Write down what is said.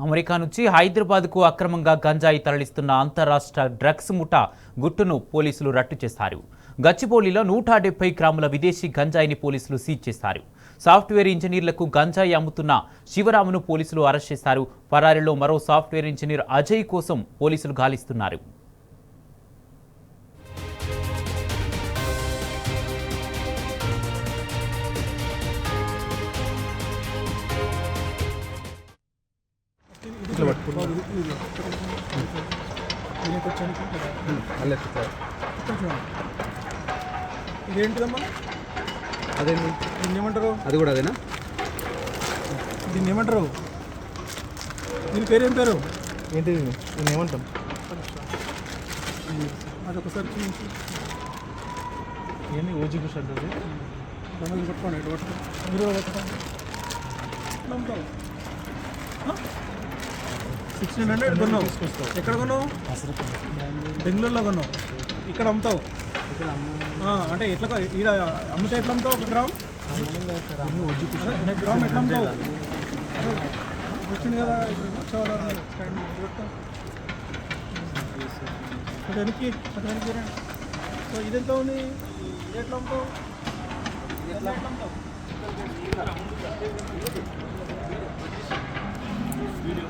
America నుంచి హైదరాబాద్కు అక్రమంగా గంజాయి తరలిస్తున్న అంతరాష్ట్ర డ్రగ్స్ ముఠా గుట్టును పోలీసులు రట్టు చేశారు. గచ్చిబౌలిలో 170 గ్రాముల విదేశీ గంజాయిని పోలీసులు సీజ్ చేశారు. సాఫ్ట్వేర్ ఇంజనీర్లకు గంజాయి అమ్ముతున్న శివరామును పోలీసులు అరెస్ట్ చేశారు. పరారీలో మరో సాఫ్ట్వేర్ ఇంజనీర్ అజయ్ కోసం పోలీసులు గాలిస్తున్నారు. ఇదేంటిదమ్మా? అదేంటి దీన్ని ఏమంటారు? అది కూడా అదేనా? దీన్ని ఏమంటారు? దీని పేరు ఏం పేరు? ఏంటి దీన్ని ఏమంటాం? అది ఒకసారి చూపించి ఏంటి ఓజీ కుష్ అంటుంది. దండలు పట్టుకోండి, ఇటు పట్టుకోండి, మీరు కూడా పట్టుకోండి. నమ్ముతావు 1600 కొన్నావు. ఎక్కడ కొన్నావు? బెంగళూరులో కొన్నావు. ఇక్కడ అమ్ముతావు? అంటే ఎట్లా ఈడ అమ్మితే ఎట్లా అమ్ముతావు? 1 గ్రామ్ గ్రామ్ ఎట్లా అమ్ముతావు? వచ్చింది కదా వెనక్కి రండి. సో ఇది ఎంత ఉంది? ఎట్లా అమ్ముతావు? ఎట్లా అమ్ముతావు? వీడియో